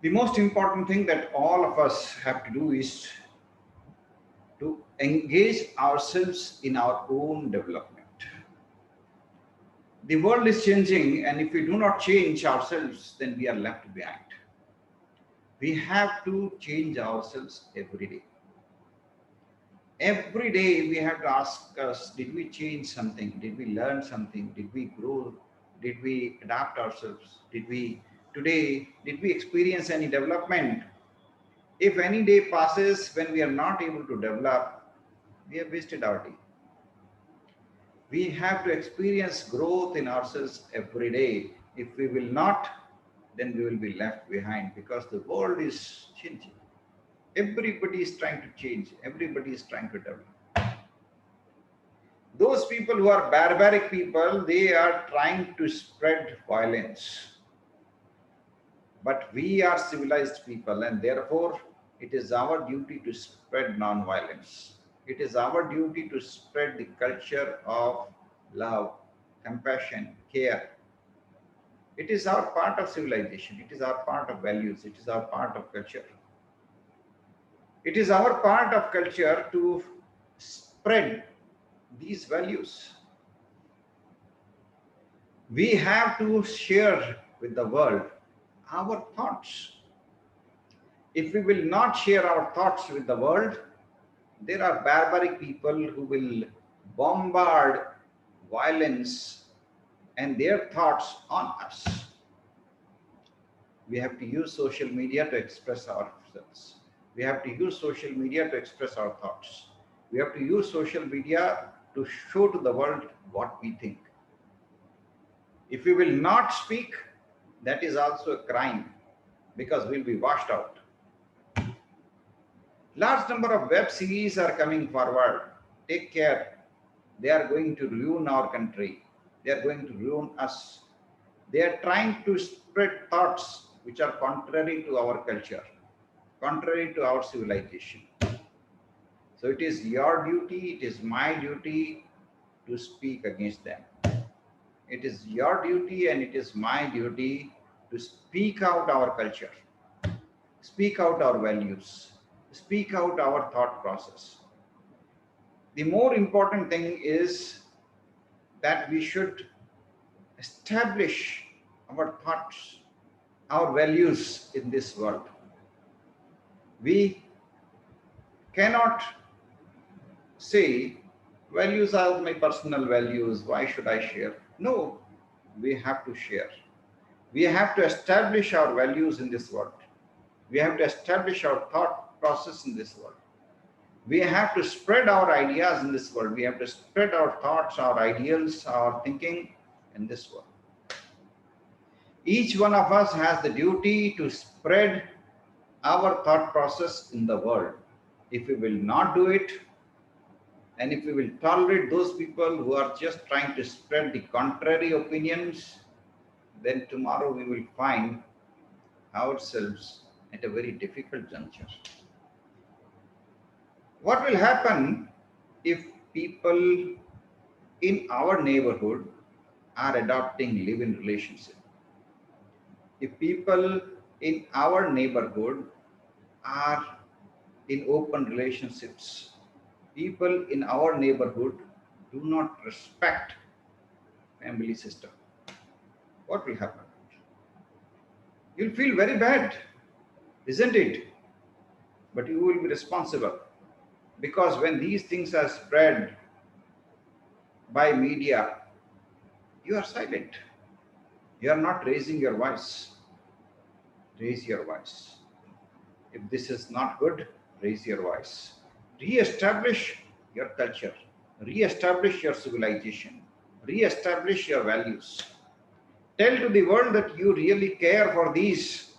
The most important thing that all of us have to do is to engage ourselves in our own development. The world is changing, and if we do not change ourselves, then we are left behind. We have to change ourselves every day. Every day we have to ask us, did we change something? Did we learn something? Did we grow? Did we adapt ourselves? Did we experience any development? If any day passes when we are not able to develop, we have wasted our day. We have to experience growth in ourselves every day. If we will not, then we will be left behind because the world is changing. Everybody is trying to change, everybody is trying to develop. Those people who are barbaric people, they are trying to spread violence. But we are civilized people, and therefore it is our duty to spread non-violence. It is our duty to spread the culture of love, compassion, care. It is our part of civilization. It is our part of values. It is our part of culture. It is our part of culture to spread these values. We have to share with the world our thoughts. If we will not share our thoughts with the world, there are barbaric people who will bombard violence and their thoughts on us. We have to use social media to express ourselves. We have to use social media to express our thoughts. We have to use social media to show to the world what we think. If we will not speak, that is also a crime because we'll be washed out. Large number of web series are coming forward. Take care. They are going to ruin our country. They are going to ruin us. They are trying to spread thoughts which are contrary to our culture, contrary to our civilization. So it is your duty, it is my duty to speak against them. It is your duty and it is my duty to speak out our culture, speak out our values, speak out our thought process. The more important thing is that we should establish our thoughts, our values in this world. We cannot say values are my personal values, why should I share? No, we have to share. We have to establish our values in this world. We have to establish our thought process in this world. We have to spread our ideas in this world. We have to spread our thoughts, our ideals, our thinking in this world. Each one of us has the duty to spread our thought process in the world. If we will not do it, and if we will tolerate those people who are just trying to spread the contrary opinions, then tomorrow we will find ourselves at a very difficult juncture. What will happen if people in our neighborhood are adopting live-in relationship? If people in our neighborhood are in open relationships, people in our neighborhood do not respect family system, what will happen? You'll feel very bad, isn't it? But you will be responsible because when these things are spread by media, you are silent. You are not raising your voice. Raise your voice. If this is not good, raise your voice. Re-establish your culture. Re-establish your civilization. Re-establish your values. Tell to the world that you really care for these.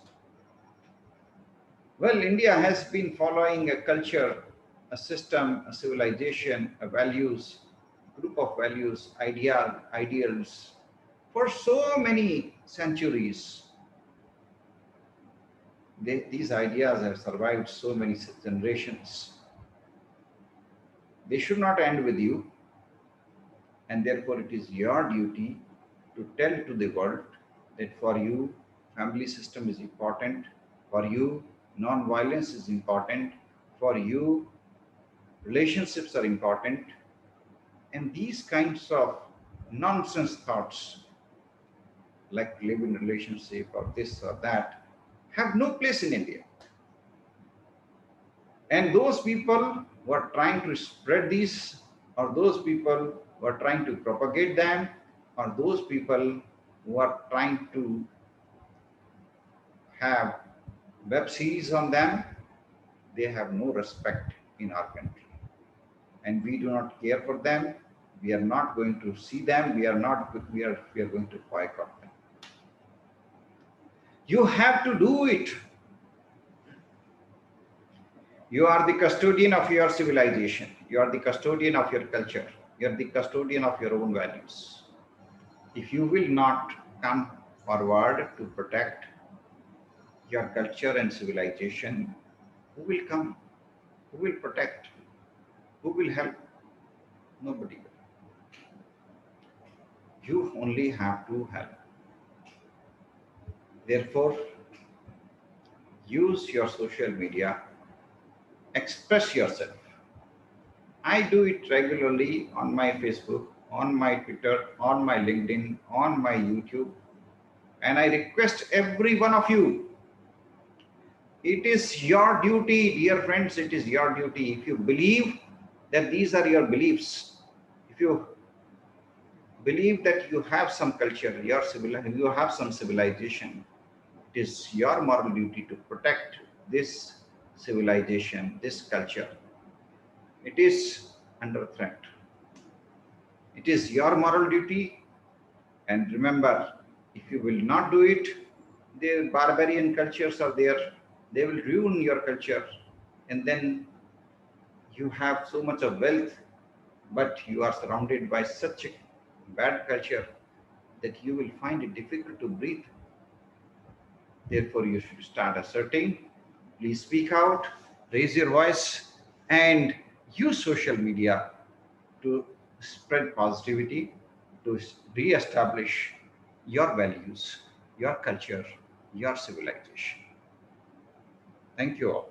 Well, India has been following a culture, a system, a civilization, a values, group of values, ideals for so many centuries. These ideas have survived so many generations. They should not end with you, and therefore it is your duty to tell to the world that for you, family system is important, For you, non-violence is important. For you, relationships are important. And these kinds of nonsense thoughts, like live in relationship or this or that, have no place in India. And those people who are trying to spread these, or those people who are trying to propagate them, or those people who are trying to have web series on them, they have no respect in our country. And we do not care for them. We are not going to see them. We are going to boycott them. You have to do it. You are the custodian of your civilization. You are the custodian of your culture. You are the custodian of your own values. If you will not come forward to protect your culture and civilization, who will come? Who will protect? Who will help? Nobody will. You only have to help. Therefore, use your social media, express yourself. I do it regularly on my Facebook, on my Twitter, on my LinkedIn, on my YouTube, and I request every one of you, it is your duty, dear friends, it is your duty. If you believe that these are your beliefs, if you believe that you have some culture, you have some civilization, it is your moral duty to protect this civilization, this culture. It is under threat. It is your moral duty. And remember, if you will not do it, the barbarian cultures are there. They will ruin your culture. And then you have so much of wealth, but you are surrounded by such a bad culture that you will find it difficult to breathe. Therefore, you should start asserting. Please speak out, raise your voice, and use social media to spread positivity, to re-establish your values, your culture, your civilization. Thank you all.